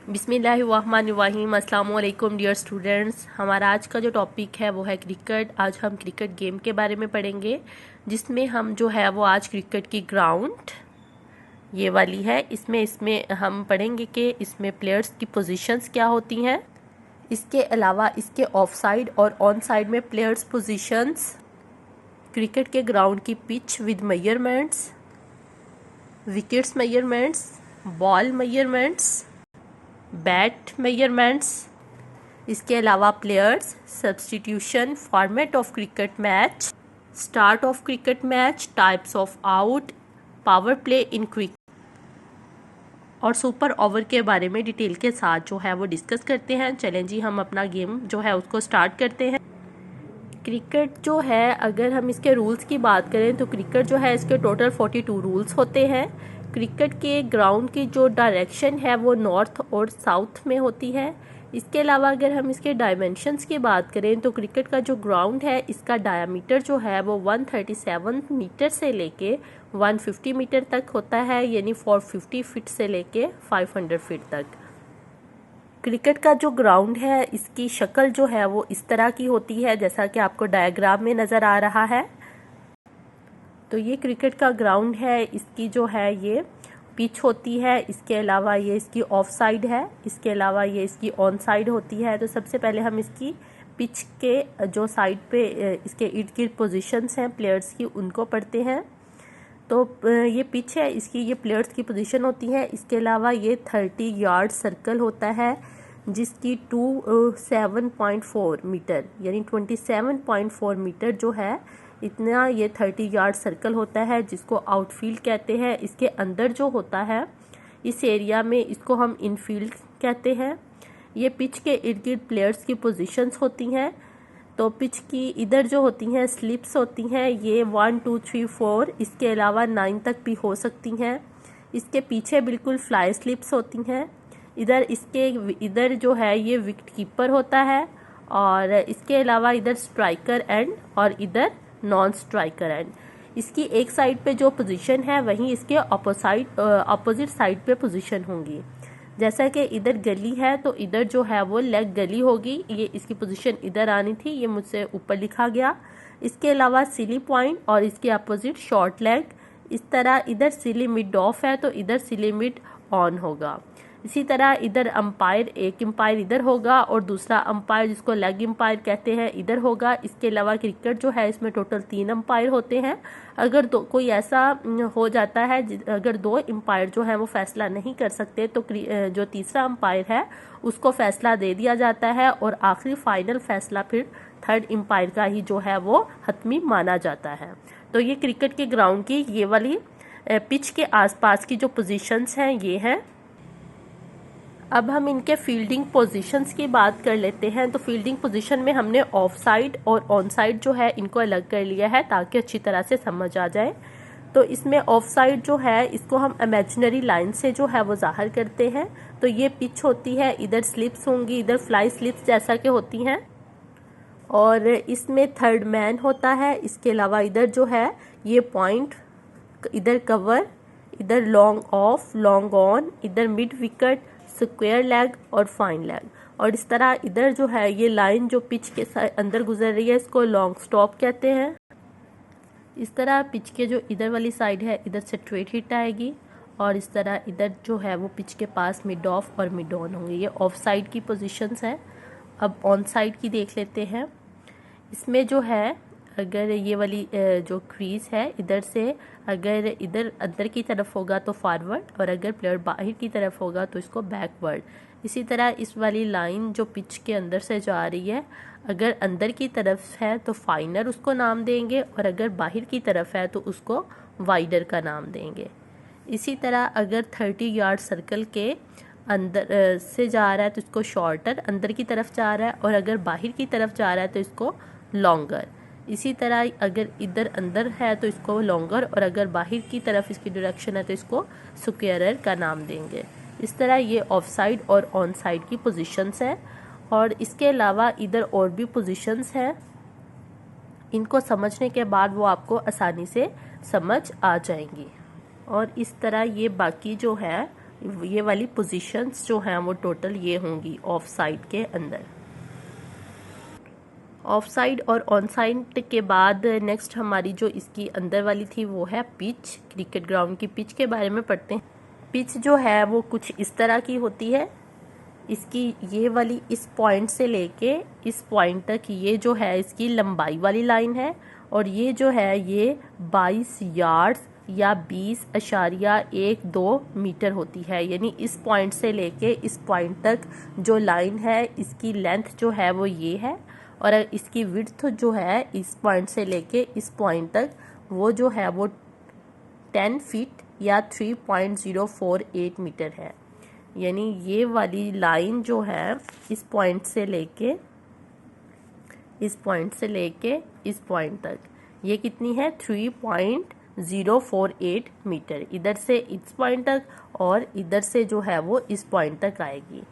बिस्मिल्लाहिर्रहमानिर्रहीम। अस्सलाम वालेकुम डियर स्टूडेंट्स। हमारा आज का जो टॉपिक है वो है क्रिकेट। आज हम क्रिकेट गेम के बारे में पढ़ेंगे, जिसमें हम जो है वो आज क्रिकेट की ग्राउंड ये वाली है, इसमें हम पढ़ेंगे कि इसमें प्लेयर्स की पोजीशंस क्या होती हैं। इसके अलावा इसके ऑफ साइड और ऑन साइड में प्लेयर्स पोजीशंस, क्रिकेट के ग्राउंड की pitch with measurements, wickets measurements, ball measurements, bat measurements, इसके अलावा players, substitution, format of cricket match, start of cricket match, types of out, power play in cricket और super over के बारे में detail के साथ जो है वो डिस्कस करते हैं। चलें जी, हम अपना गेम जो है उसको स्टार्ट करते हैं। क्रिकेट जो है, अगर हम इसके रूल्स की बात करें तो क्रिकेट जो है इसके टोटल 42 रूल्स होते हैं। क्रिकेट के ग्राउंड की जो डायरेक्शन है वो नॉर्थ और साउथ में होती है। इसके अलावा अगर हम इसके डायमेंशंस की बात करें तो क्रिकेट का जो ग्राउंड है इसका डायामीटर जो है वो 137 मीटर से लेके 150 मीटर तक होता है, यानी 450 फीट से लेके 500 फीट तक। क्रिकेट का जो ग्राउंड है इसकी शक्ल जो है वो इस तरह की होती है, जैसा कि आपको डायग्राम में नज़र आ रहा है। तो ये क्रिकेट का ग्राउंड है, इसकी जो है ये पिच होती है। इसके अलावा ये इसकी ऑफ साइड है, इसके अलावा ये इसकी ऑन साइड होती है। तो सबसे पहले हम इसकी पिच के जो साइड पे इसके इर्द गिर्द पोजीशंस हैं प्लेयर्स की, उनको पढ़ते हैं। तो ये पिच है, इसकी ये प्लेयर्स की पोजीशन होती है। इसके अलावा ये 30 यार्ड सर्कल होता है, जिसकी 27.4 मीटर यानी 27.4 मीटर जो है इतना ये 30 यार्ड सर्कल होता है, जिसको आउटफील्ड कहते हैं। इसके अंदर जो होता है इस एरिया में इसको हम इनफील्ड कहते हैं। ये पिच के इर्द गिर्द प्लेयर्स की पोजीशंस होती हैं। तो पिच की इधर जो होती हैं स्लिप्स होती हैं, ये 1 2 3 4, इसके अलावा 9 तक भी हो सकती हैं। इसके पीछे बिल्कुल फ्लाई स्लिप्स होती हैं। इधर जो है ये विकेट कीपर होता है, और इसके अलावा इधर स्ट्राइकर एंड और इधर नॉन स्ट्राइकर एंड। इसकी एक साइड पे जो पोजीशन है वहीं इसके अपोजिट साइड पे पोजीशन होंगी। जैसा कि इधर गली है तो इधर जो है वो लेग गली होगी, ये इसकी पोजीशन इधर आनी थी, ये मुझसे ऊपर लिखा गया। इसके अलावा सिली पॉइंट और इसके अपोजिट शॉर्ट लेग। इस तरह इधर सिली मिड ऑफ है तो इधर सिली मिड ऑन होगा। इसी तरह इधर अंपायर, एक अंपायर इधर होगा और दूसरा अंपायर जिसको लेग अंपायर कहते हैं इधर होगा। इसके अलावा क्रिकेट जो है इसमें टोटल 3 अंपायर होते हैं। अगर कोई ऐसा हो जाता है, अगर 2 अंपायर जो है वो फैसला नहीं कर सकते तो जो तीसरा अंपायर है उसको फैसला दे दिया जाता है, और आखिरी फाइनल फैसला फिर थर्ड अंपायर का ही जो है वो हतमी माना जाता है। तो ये क्रिकेट के ग्राउंड की ये वाली पिच के आसपास की जो पोजीशंस हैं ये हैं। अब हम इनके फील्डिंग पोजीशंस की बात कर लेते हैं। तो फील्डिंग पोजीशन में हमने ऑफ साइड और ऑन साइड जो है इनको अलग कर लिया है ताकि अच्छी तरह से समझ आ जाए। तो इसमें ऑफ साइड जो है इसको हम इमेजिनरी लाइन से जो है वो जाहिर करते हैं। तो ये पिच होती है, इधर स्लिप्स होंगी, इधर फ्लाई स्लिप्स जैसा कि होती हैं, और इसमें थर्ड मैन होता है। इसके अलावा इधर जो है ये पॉइंट, इधर कवर, इधर लॉन्ग ऑफ, लॉन्ग ऑन, इधर मिड विकेट, स्क्वायर लेग और फाइन लेग। और इस तरह इधर जो है ये लाइन जो पिच के अंदर गुजर रही है इसको लॉन्ग स्टॉप कहते हैं। इस तरह पिच के जो इधर वाली साइड है इधर से स्ट्रेट हिट आएगी, और इस तरह इधर जो है वो पिच के पास मिड ऑफ और मिड ऑन होंगे। ये ऑफ साइड की पोजीशंस है। अब ऑन साइड की देख लेते हैं। इसमें जो है अगर ये वाली जो क्रीज है इधर से अगर इधर अंदर की तरफ होगा तो फॉरवर्ड, और अगर प्लेयर बाहर की तरफ होगा तो इसको बैकवर्ड। इसी तरह इस वाली लाइन जो पिच के अंदर से जा रही है, अगर अंदर की तरफ है तो फाइनर उसको नाम देंगे, और अगर बाहर की तरफ है तो उसको वाइडर का नाम देंगे। इसी तरह अगर 30 यार्ड सर्कल के अंदर से जा रहा है तो इसको शॉर्टर, अंदर की तरफ जा रहा है, और अगर बाहर की तरफ जा रहा है तो इसको लॉन्गर। इसी तरह अगर इधर अंदर है तो इसको लॉन्गर, और अगर बाहर की तरफ इसकी डायरेक्शन है तो इसको स्क्वायरर का नाम देंगे। इस तरह ये ऑफ साइड और ऑन साइड की पोजीशंस हैं। और इसके अलावा इधर और भी पोजीशंस हैं, इनको समझने के बाद वो आपको आसानी से समझ आ जाएंगी। और इस तरह ये बाकी जो है ये वाली पोजीशंस जो हैं वो टोटल ये होंगी ऑफ साइड के अंदर। ऑफ साइड और ऑन साइड के बाद नेक्स्ट हमारी जो इसकी अंदर वाली थी वो है पिच। क्रिकेट ग्राउंड की पिच के बारे में पढ़ते हैं। पिच जो है वो कुछ इस तरह की होती है। इसकी ये वाली इस पॉइंट से लेके इस पॉइंट तक ये जो है इसकी लंबाई वाली लाइन है, और ये जो है ये 22 यार्ड्स या 20.12 मीटर होती है। यानी इस पॉइंट से लेके इस पॉइंट तक जो लाइन है इसकी लेंथ जो है वो ये है, और इसकी विड्थ जो है इस पॉइंट से लेके इस पॉइंट तक वो जो है वो 10 फीट या 3.048 मीटर है। यानी ये वाली लाइन जो है इस पॉइंट से लेके इस पॉइंट तक ये कितनी है 3.048 मीटर, इधर से इस पॉइंट तक और इधर से जो है वो इस पॉइंट तक आएगी।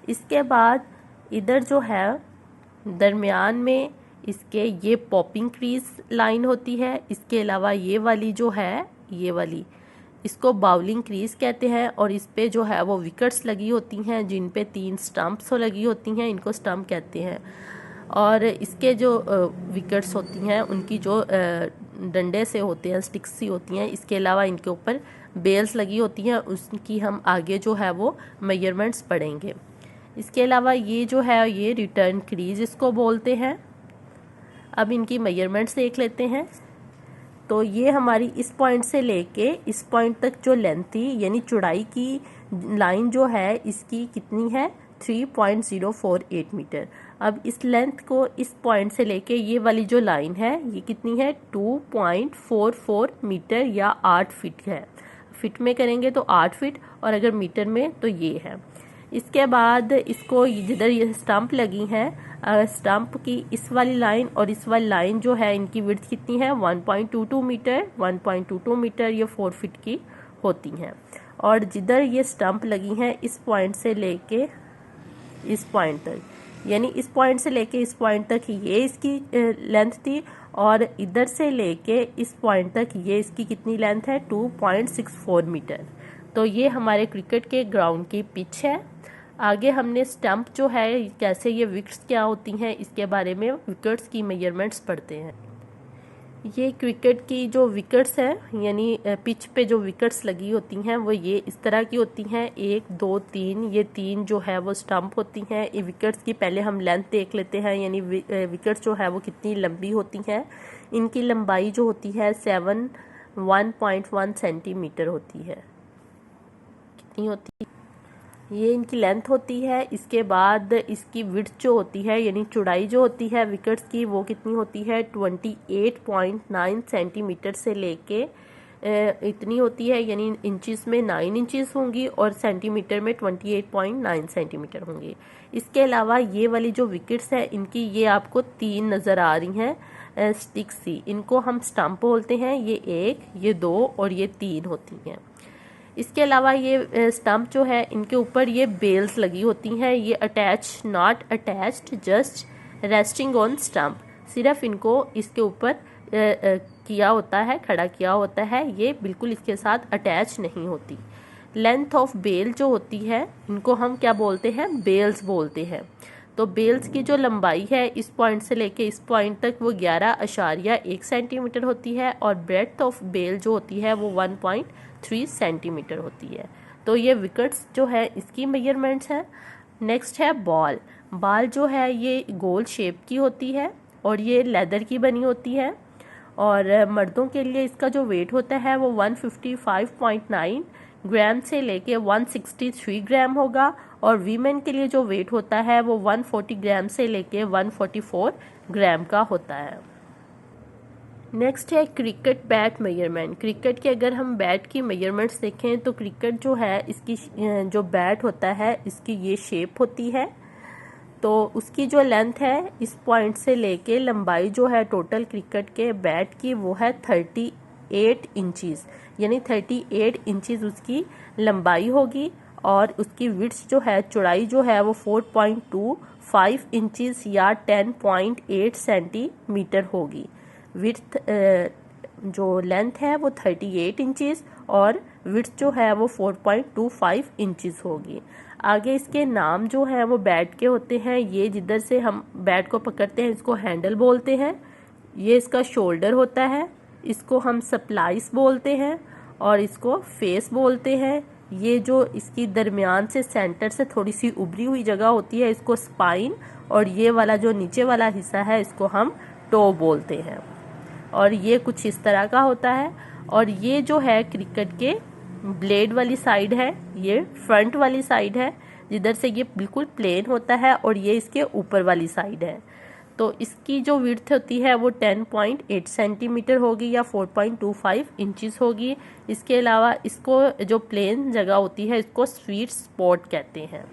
इसके बाद इधर जो है दरमियान में इसके ये पॉपिंग क्रीज लाइन होती है। इसके अलावा ये वाली जो है ये वाली इसको बाउलिंग क्रीज कहते हैं, और इस पे जो है वो विकेट्स लगी होती हैं जिन पे 3 स्टंप्स लगी होती हैं, इनको स्टंप कहते हैं। और इसके जो विकेट्स होती हैं उनकी जो डंडे से होते हैं, स्टिक्स सी होती हैं। इसके अलावा इनके ऊपर बेल्स लगी होती हैं, उसकी हम आगे जो है वो मेजरमेंट्स पढ़ेंगे। इसके अलावा ये जो है ये रिटर्न क्रीज इसको बोलते हैं। अब इनकी मेजरमेंट्स देख लेते हैं। तो ये हमारी इस पॉइंट से लेके इस पॉइंट तक जो लेंथ थी, यानी चौड़ाई की लाइन जो है इसकी कितनी है 3.048 मीटर। अब इस लेंथ को इस पॉइंट से लेके ये वाली जो लाइन है ये कितनी है 2.44 मीटर या 8 फीट है। फिट में करेंगे तो 8 फीट, और अगर मीटर में तो ये है। इसके बाद इसको जिधर ये स्टंप लगी हैं, स्टंप की इस वाली लाइन और इस वाली लाइन जो है इनकी विड्थ कितनी है 1.22 मीटर। 1.22 मीटर ये 4 फीट की होती हैं। और जिधर ये स्टंप लगी हैं इस पॉइंट से लेके इस पॉइंट तक, यानी इस पॉइंट से लेके इस पॉइंट तक ये इसकी लेंथ थी, और इधर से लेके इस पॉइंट तक ये इसकी कितनी लेंथ है 2.64 मीटर। तो ये हमारे क्रिकेट के ग्राउंड की पिच है। आगे हमने स्टंप जो है कैसे ये विकेट्स क्या होती हैं इसके बारे में विकेट्स की मेजरमेंट्स पढ़ते हैं। ये क्रिकेट की जो विकेट्स हैं यानी पिच पे जो विकेट्स लगी होती हैं वो ये इस तरह की होती हैं 1 2 3। ये 3 जो है वो स्टंप होती हैं। ये विकेट्स की पहले हम लेंथ देख लेते हैं, यानी विकेट्स जो है वो कितनी लंबी होती हैं। इनकी लंबाई जो होती है 1.1 सेंटीमीटर होती है। कितनी होती है ये इनकी लेंथ होती है। इसके बाद इसकी विड्थ जो होती है यानी चौड़ाई जो होती है विकेट्स की वो कितनी होती है 28.9 सेंटीमीटर से लेके इतनी होती है, यानी इंचेस में 9 इंचेस होंगी और सेंटीमीटर में 28.9 सेंटीमीटर होंगी। इसके अलावा ये वाली जो विकेट्स है इनकी ये आपको 3 नज़र आ रही हैं स्टिक्स सी, इनको हम स्टंप बोलते हैं। ये 1 ये 2 और ये 3 होती हैं। इसके अलावा ये स्टंप जो है इनके ऊपर ये बेल्स लगी होती हैं। ये attach not attached just resting on stump, सिर्फ इनको इसके ऊपर किया होता है, खड़ा किया होता है, ये बिल्कुल इसके साथ अटैच नहीं होती। लेंथ ऑफ बेल जो होती है इनको हम क्या बोलते हैं बेल्स बोलते हैं। तो बेल्स की जो लंबाई है इस पॉइंट से लेके इस पॉइंट तक वो 11.1 सेंटीमीटर होती है, और ब्रेड्थ ऑफ बेल जो होती है वो 1.3 सेंटीमीटर होती है। तो ये विकेट्स जो है इसकी मेजरमेंट्स हैं। नेक्स्ट है बॉल। बॉल जो है ये गोल शेप की होती है और ये लेदर की बनी होती है, और मर्दों के लिए इसका जो वेट होता है वो 155.9 ग्राम से लेके 163 ग्राम होगा, और वीमेन के लिए जो वेट होता है वो 140 ग्राम से लेके 144 ग्राम का होता है। नेक्स्ट है क्रिकेट बैट मेजरमेंट। क्रिकेट के अगर हम बैट की मेजरमेंट्स देखें तो क्रिकेट जो है इसकी जो बैट होता है इसकी ये शेप होती है। तो उसकी जो लेंथ है इस पॉइंट से लेके लंबाई जो है टोटल क्रिकेट के बैट की वो है 38 इंचेस, यानी 38 इंचेस उसकी लंबाई होगी, और उसकी विड्थ जो है चौड़ाई जो है वो 4.25 इंचेस या 10.8 सेंटीमीटर होगी। विड्थ जो लेंथ है वो 38 इंचेस और विड्थ जो है वो 4.25 इंचेस होगी। आगे इसके नाम जो है वो बैट के होते हैं। ये जिधर से हम बैट को पकड़ते हैं इसको हैंडल बोलते हैं। ये इसका शोल्डर होता है, इसको हम सप्लाइस बोलते हैं और इसको फेस बोलते हैं। ये जो इसकी दरमियान से सेंटर से थोड़ी सी उभरी हुई जगह होती है इसको स्पाइन, और ये वाला जो नीचे वाला हिस्सा है इसको हम टो बोलते हैं। और ये कुछ इस तरह का होता है। और ये जो है क्रिकेट के ब्लेड वाली साइड है, ये फ्रंट वाली साइड है जिधर से ये बिल्कुल प्लेन होता है, और ये इसके ऊपर वाली साइड है। तो इसकी जो विड्थ होती है वो 10.8 सेंटीमीटर होगी या 4.25 इंचेस होगी। इसके अलावा इसको जो प्लेन जगह होती है इसको स्वीट स्पॉट कहते हैं।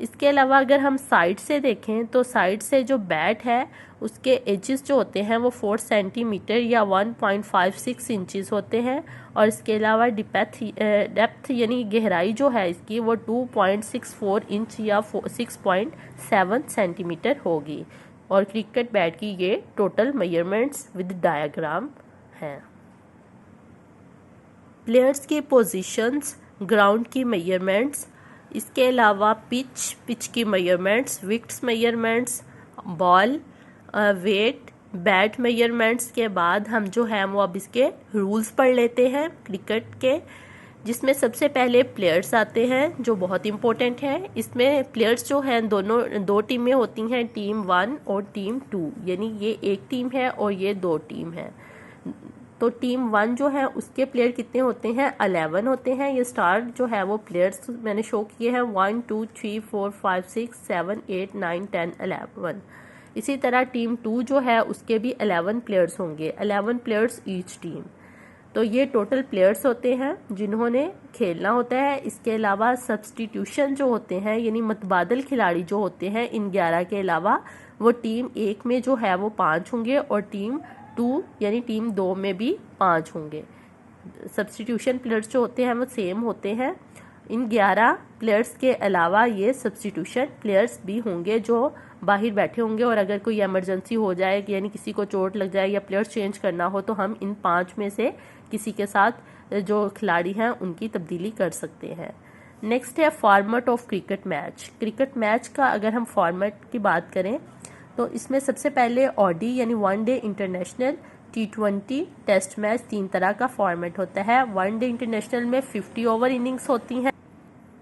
इसके अलावा अगर हम साइड से देखें तो साइड से जो बैट है उसके एजेस जो होते हैं वो 4 सेंटीमीटर या 1.56 इंचेस होते हैं। और इसके अलावा डेप्थ यानी गहराई जो है इसकी वो 2.64 इंच या 6.7 सेंटीमीटर होगी। और क्रिकेट बैट की ये टोटल मेजरमेंट्स विद डायग्राम हैं। प्लेयर्स की पोजीशंस, ग्राउंड की मेजरमेंट्स, इसके अलावा पिच की measurements, wickets measurements, ball weight, bat measurements के बाद हम जो है वो अब इसके रूल्स पढ़ लेते हैं क्रिकेट के, जिसमें सबसे पहले प्लेयर्स आते हैं जो बहुत इंपॉर्टेंट है। इसमें प्लेयर्स जो हैं दो टीमें होती हैं, टीम 1 और टीम 2, यानी ये एक टीम है और ये 2 टीम है। तो टीम 1 जो है उसके प्लेयर कितने होते हैं, 11 होते हैं। ये स्टार जो है वो प्लेयर्स मैंने शो किए हैं 1 2 3 4 5 6 7 8 9 10 11। इसी तरह टीम 2 जो है उसके भी 11 प्लेयर्स होंगे, 11 प्लेयर्स ईच टीम। तो ये टोटल प्लेयर्स होते हैं जिन्होंने खेलना होता है। इसके अलावा सब्स्टिट्यूशन जो होते हैं यानी मतबादल खिलाड़ी जो होते हैं इन 11 के अलावा, वो टीम 1 में जो है वो 5 होंगे और टीम 2 यानी टीम 2 में भी 5 होंगे। सब्स्टिट्यूशन प्लेयर्स जो होते हैं वो सेम होते हैं। इन 11 प्लेयर्स के अलावा ये सब्स्टिट्यूशन प्लेयर्स भी होंगे जो बाहर बैठे होंगे, और अगर कोई इमरजेंसी हो जाए यानी किसी को चोट लग जाए या प्लेयर्स चेंज करना हो तो हम इन 5 में से किसी के साथ जो खिलाड़ी हैं उनकी तब्दीली कर सकते हैं। नेक्स्ट है format of cricket match. Cricket match का अगर हम फॉर्मेट की बात करें तो इसमें सबसे पहले ओडी यानी 1 day international, T20, test match, 3 तरह का फॉर्मेट होता है। 1 डे इंटरनेशनल में 50 ओवर इनिंग्स होती हैं।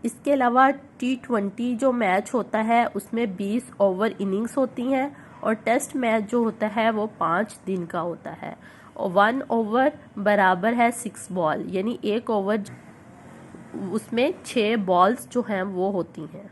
इसके अलावा T20 जो मैच होता है उसमें 20 ओवर इनिंग्स होती हैं, और टेस्ट मैच जो होता है वो 5 दिन का होता है। और 1 ओवर बराबर है 6 बॉल, यानी 1 ओवर उसमें 6 बॉल्स जो हैं वो होती हैं।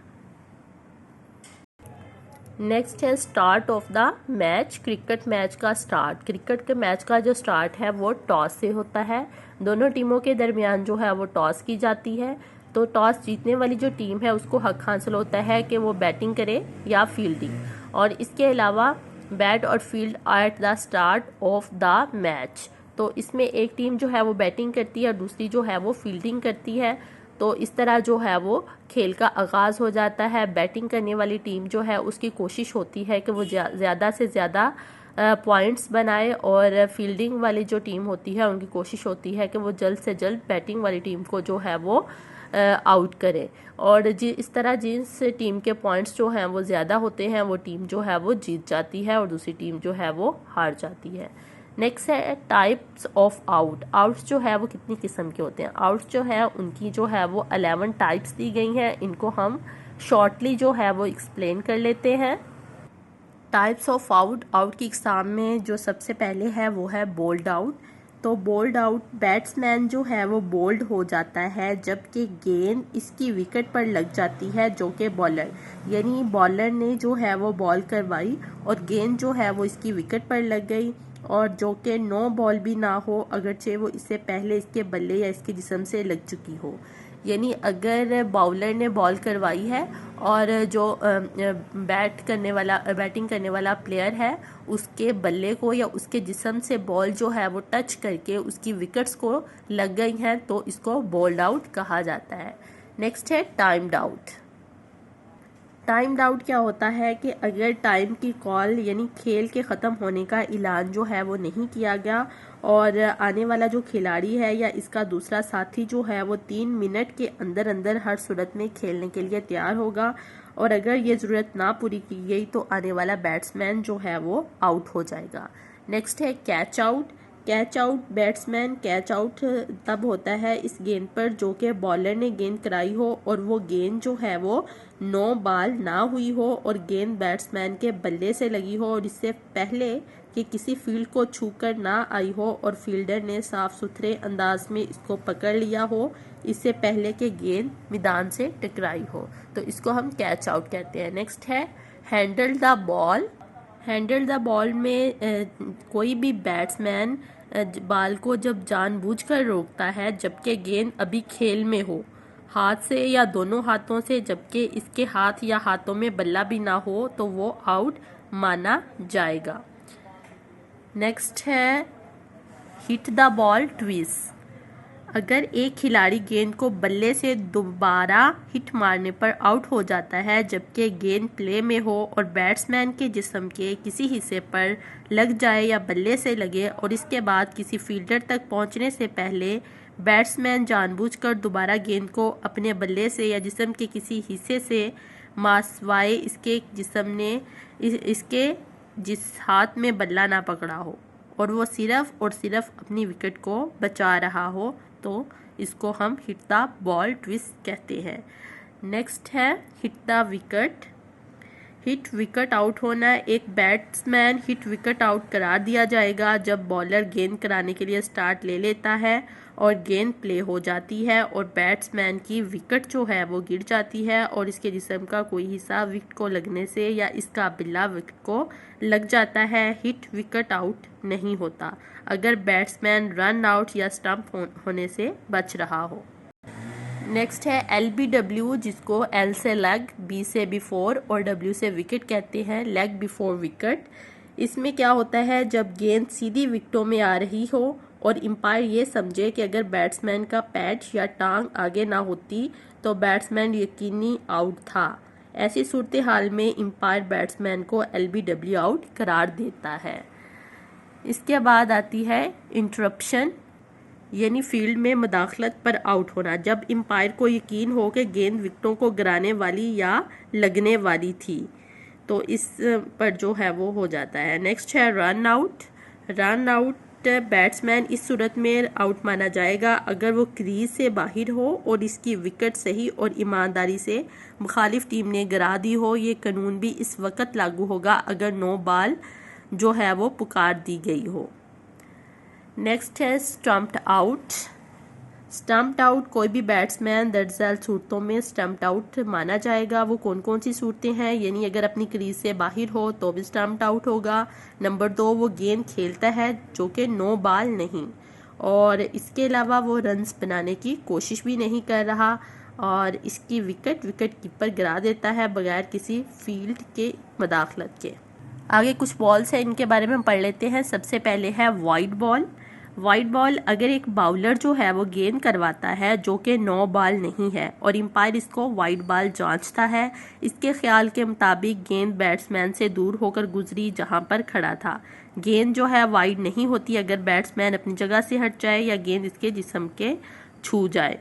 नेक्स्ट है start of the match. Cricket match का स्टार्ट, क्रिकेट के मैच का जो स्टार्ट है वो टॉस से होता है। दोनों टीमों के दरमियान जो है वो टॉस की जाती है। तो टॉस जीतने वाली जो टीम है उसको हक हासिल होता है कि वो बैटिंग करे या फील्डिंग। और इसके अलावा बैट और field at the start of the match. तो इसमें एक टीम जो है वो बैटिंग करती है और दूसरी जो है वो फील्डिंग करती है। तो इस तरह जो है वो खेल का आगाज़ हो जाता है। बैटिंग करने वाली टीम जो है उसकी कोशिश होती है कि वो ज़्यादा से ज़्यादा पॉइंट्स बनाए, और फील्डिंग वाली जो टीम होती है उनकी कोशिश होती है कि वो जल्द से जल्द बैटिंग वाली टीम को जो है वो आउट करे। और इस तरह जिस टीम के पॉइंट्स जो हैं वो ज़्यादा होते हैं वो टीम जो है वो जीत जाती है और दूसरी टीम जो है वो हार जाती है। नेक्स्ट है टाइप्स ऑफ आउट। आउट्स जो है वो कितनी किस्म के होते हैं। आउट्स जो है उनकी जो है वो 11 टाइप्स दी गई हैं। इनको हम शॉर्टली जो है वो एक्सप्लेन कर लेते हैं। टाइप्स ऑफ आउट, आउट की इकसाम में जो सबसे पहले है वो है बोल्ड आउट। तो बोल्ड आउट, बैट्समैन जो है वो बोल्ड हो जाता है जबकि गेंद इसकी विकेट पर लग जाती है, जो कि बॉलर यानी बॉलर ने जो है वो बॉल करवाई और गेंद जो है वो इसकी विकेट पर लग गई, और जो कि नो बॉल भी ना हो अगरचे वो इससे पहले इसके बल्ले या इसके जिस्म से लग चुकी हो। यानी अगर बॉलर ने बॉल करवाई है और जो बैटिंग करने वाला प्लेयर है उसके बल्ले को या उसके जिस्म से बॉल जो है वो टच करके उसकी विकेट्स को लग गई हैं तो इसको बोल्ड आउट कहा जाता है। नेक्स्ट है टाइम्ड आउट। टाइम्ड आउट क्या होता है कि अगर टाइम की कॉल यानी खेल के ख़त्म होने का ऐलान जो है वो नहीं किया गया और आने वाला जो खिलाड़ी है या इसका दूसरा साथी जो है वो 3 मिनट के अंदर अंदर हर सूरत में खेलने के लिए तैयार होगा, और अगर ये ज़रूरत ना पूरी की गई तो आने वाला बैट्समैन जो है वो आउट हो जाएगा। नेक्स्ट है catch out. Catch out, batsman catch out तब होता है इस गेंद पर जो कि बॉलर ने गेंद कराई हो और वो गेंद जो है वो 9 बॉल ना हुई हो और गेंद बैट्समैन के बल्ले से लगी हो और इससे पहले कि किसी फील्ड को छूकर ना आई हो और फील्डर ने साफ सुथरे अंदाज में इसको पकड़ लिया हो, इससे पहले कि गेंद मैदान से टकराई हो, तो इसको हम कैच आउट कहते हैं। नेक्स्ट है handle the ball. Handle the ball में कोई भी बैट्समैन बॉल को जब जानबूझकर रोकता है जबकि गेंद अभी खेल में हो, हाथ से या दोनों हाथों से, जबकि इसके हाथ या हाथों में बल्ला भी ना हो, तो वो आउट माना जाएगा। नेक्स्ट है हिट द बॉल ट्विस। अगर एक खिलाड़ी गेंद को बल्ले से दोबारा हिट मारने पर आउट हो जाता है जबकि गेंद प्ले में हो और बैट्समैन के जिस्म के किसी हिस्से पर लग जाए या बल्ले से लगे और इसके बाद किसी फील्डर तक पहुंचने से पहले बैट्समैन जानबूझकर दोबारा गेंद को अपने बल्ले से या जिस्म के किसी हिस्से से मारवाए इसके जिस्म ने इसके जिस हाथ में बल्ला ना पकड़ा हो और वो सिर्फ और सिर्फ अपनी विकेट को बचा रहा हो, तो इसको हम हिट द बॉल ट्विस्ट कहते हैं। नेक्स्ट है hit the wicket. Hit wicket out होना, एक बैट्समैन हिट विकेट आउट करार दिया जाएगा जब बॉलर गेंद कराने के लिए स्टार्ट ले लेता है और गेंद प्ले हो जाती है और बैट्समैन की विकेट जो है वो गिर जाती है और इसके जिस्म का कोई हिस्सा विकेट को लगने से या इसका बिल्ला विकेट को लग जाता है। हिट विकेट आउट नहीं होता अगर बैट्समैन रन आउट या स्टंप होने से बच रहा हो। नेक्स्ट है LBW, जिसको L से लेग, B से बिफोर और W से विकेट कहते हैं। लेग बिफोर विकेट, इसमें क्या होता है जब गेंद सीधी विकेटों में आ रही हो और एम्पायर ये समझे कि अगर बैट्समैन का पैड या टांग आगे ना होती तो बैट्समैन यकीनी आउट था। ऐसी सूरत हाल में एम्पायर बैट्समैन को LBW आउट करार देता है। इसके बाद आती है इंटरप्शन, यानी फील्ड में मुदाखलत पर आउट होना, जब एम्पायर को यकीन हो कि गेंद विकेटों को गिराने वाली या लगने वाली थी, तो इस पर जो है वो हो जाता है। नेक्स्ट है run out. Run out batsman इस सूरत में आउट माना जाएगा अगर वो क्रीज से बाहर हो और इसकी विकेट सही और ईमानदारी से मुखालिफ टीम ने गिरा दी हो। ये कानून भी इस वक्त लागू होगा अगर 9 बॉल जो है वो पुकार दी गई हो। नेक्स्ट है स्टम्प्ड आउट। स्टम्प्ड आउट, कोई भी बैट्समैन दरअसल सूरतों में स्टम्प्ड आउट माना जाएगा। वो कौन कौन सी सूरतें हैं, यानी अगर अपनी क्रीज से बाहर हो तो भी स्टम्प्ड आउट होगा। नंबर 2, वो गेंद खेलता है जो कि 9 बॉल नहीं, और इसके अलावा वो रन्स बनाने की कोशिश भी नहीं कर रहा और इसकी विकेट कीपर गिरा देता है बगैर किसी फील्ड के मुदाखलत के। आगे कुछ बॉल्स हैं, इनके बारे में हम पढ़ लेते हैं। सबसे पहले है वाइड बॉल। वाइड बॉल, अगर एक बाउलर जो है वो गेंद करवाता है जो कि 9 बॉल नहीं है और एम्पायर इसको वाइड बॉल जांचता है, इसके ख्याल के मुताबिक गेंद बैट्समैन से दूर होकर गुजरी जहां पर खड़ा था। गेंद जो है वाइड नहीं होती अगर बैट्समैन अपनी जगह से हट जाए या गेंद इसके जिस्म के छू जाए।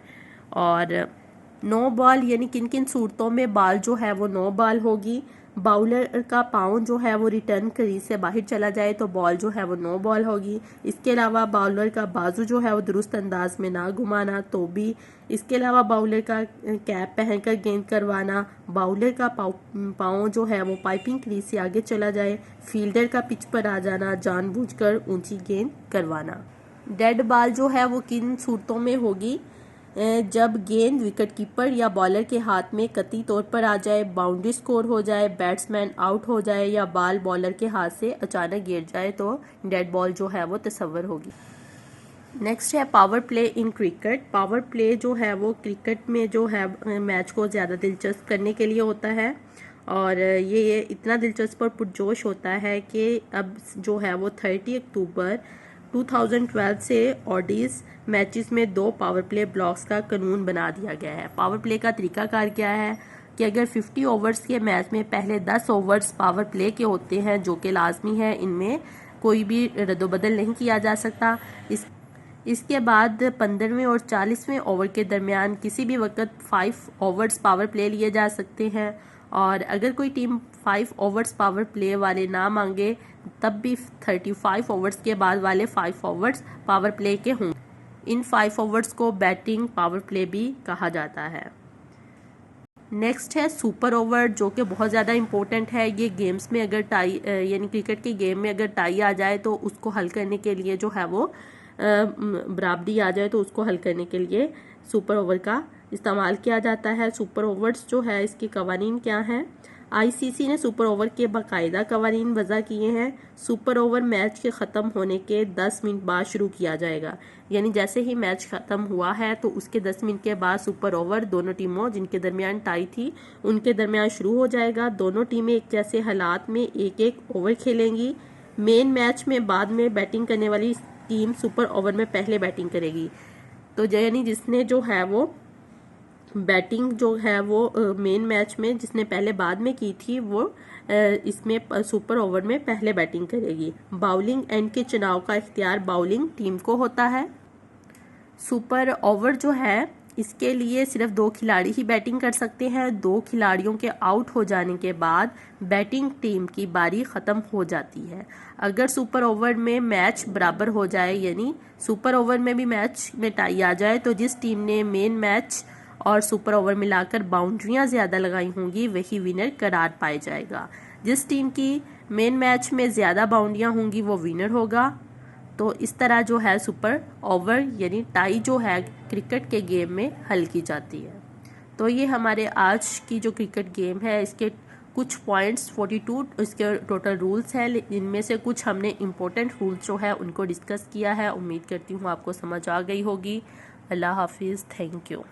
और 9 बॉल यानी किन किन सूरतों में बॉल जो है वो 9 बॉल होगी। बाउलर का पाँव जो है वो रिटर्न क्रीज से बाहर चला जाए तो बॉल जो है वो 9 बॉल होगी। इसके अलावा बाउलर का बाजू जो है वो दुरुस्त अंदाज में ना घुमाना तो भी। इसके अलावा बाउलर का कैप पहनकर गेंद करवाना, बाउलर का पाँव जो है वो पाइपिंग क्रीज से आगे चला जाए, फील्डर का पिच पर आ जाना, जानबूझकर ऊंची गेंद करवाना। डेड बॉल जो है वो किन सूरतों में होगी, जब गेंद विकेट कीपर या बॉलर के हाथ में कतई तौर पर आ जाए, बाउंड्री स्कोर हो जाए, बैट्समैन आउट हो जाए या बॉल बॉलर के हाथ से अचानक गिर जाए तो डेड बॉल जो है वो तस्वर होगी। नेक्स्ट है power play in cricket. Power play जो है वो क्रिकेट में जो है मैच को ज़्यादा दिलचस्प करने के लिए होता है और ये इतना दिलचस्प और पुरजोश होता है कि अब जो है वो 30 अक्टूबर 2012 से ओडीज मैचेस में 2 पावर प्ले ब्लॉक्स का कानून बना दिया गया है। पावर प्ले का तरीकाकार क्या है कि अगर 50 ओवर्स के मैच में पहले 10 ओवर्स पावर प्ले के होते हैं जो कि लाजमी है, इनमें कोई भी रद्दोबदल नहीं किया जा सकता। इसके बाद 15वें और 40वें ओवर के दरमियान किसी भी वक्त 5 ओवर्स पावर प्ले लिए जा सकते हैं, और अगर कोई टीम 5 ओवर्स पावर प्ले वाले ना मांगे तब भी 35 ओवर्स के बाद वाले 5 ओवर्स पावर प्ले के होंगे। इन 5 ओवर्स को बैटिंग पावर प्ले भी कहा जाता है। नेक्स्ट है सुपर ओवर, जो कि बहुत ज़्यादा इम्पोर्टेंट है। ये गेम्स में अगर टाई यानी क्रिकेट के गेम में अगर टाई आ जाए तो उसको हल करने के लिए जो है वो बराबरी आ जाए तो उसको हल करने के लिए सुपर ओवर का इस्तेमाल किया जाता है। सुपर ओवर्स जो है इसके कवानीन क्या हैं? आईसीसी ने सुपर ओवर के बाकायदा कवानीन वज़ा किए हैं। सुपर ओवर मैच के ख़त्म होने के 10 मिनट बाद शुरू किया जाएगा, यानी जैसे ही मैच ख़त्म हुआ है तो उसके 10 मिनट के बाद सुपर ओवर दोनों टीमों जिनके दरमियान टाई थी उनके दरमियान शुरू हो जाएगा। दोनों टीमें एक जैसे हालात में एक एक ओवर खेलेंगी। मेन मैच में बाद में बैटिंग करने वाली टीम सुपर ओवर में पहले बैटिंग करेगी। तो यानी जिसने जो है वो बैटिंग जो है वो मेन मैच में जिसने पहले बाद में की थी वो इसमें सुपर ओवर में पहले बैटिंग करेगी। बाउलिंग एंड के चुनाव का इख्तियार बाउलिंग टीम को होता है। सुपर ओवर जो है इसके लिए सिर्फ 2 खिलाड़ी ही बैटिंग कर सकते हैं। 2 खिलाड़ियों के आउट हो जाने के बाद बैटिंग टीम की बारी ख़त्म हो जाती है। अगर सुपर ओवर में मैच बराबर हो जाए, यानी सुपर ओवर में भी मैच में टाई आ जाए, तो जिस टीम ने मेन मैच और सुपर ओवर मिलाकर बाउंड्रियां ज़्यादा लगाई होंगी वही विनर करार पाया जाएगा। जिस टीम की मेन मैच में ज़्यादा बाउंड्रियां होंगी वो विनर होगा। तो इस तरह जो है सुपर ओवर यानी टाई जो है क्रिकेट के गेम में हल की जाती है। तो ये हमारे आज की जो क्रिकेट गेम है इसके कुछ पॉइंट्स 42 इसके टोटल रूल्स हैं, इनमें से कुछ हमने इम्पोर्टेंट रूल्स जो है उनको डिस्कस किया है। उम्मीद करती हूँ आपको समझ आ गई होगी। अल्लाह हाफिज़, थैंक यू।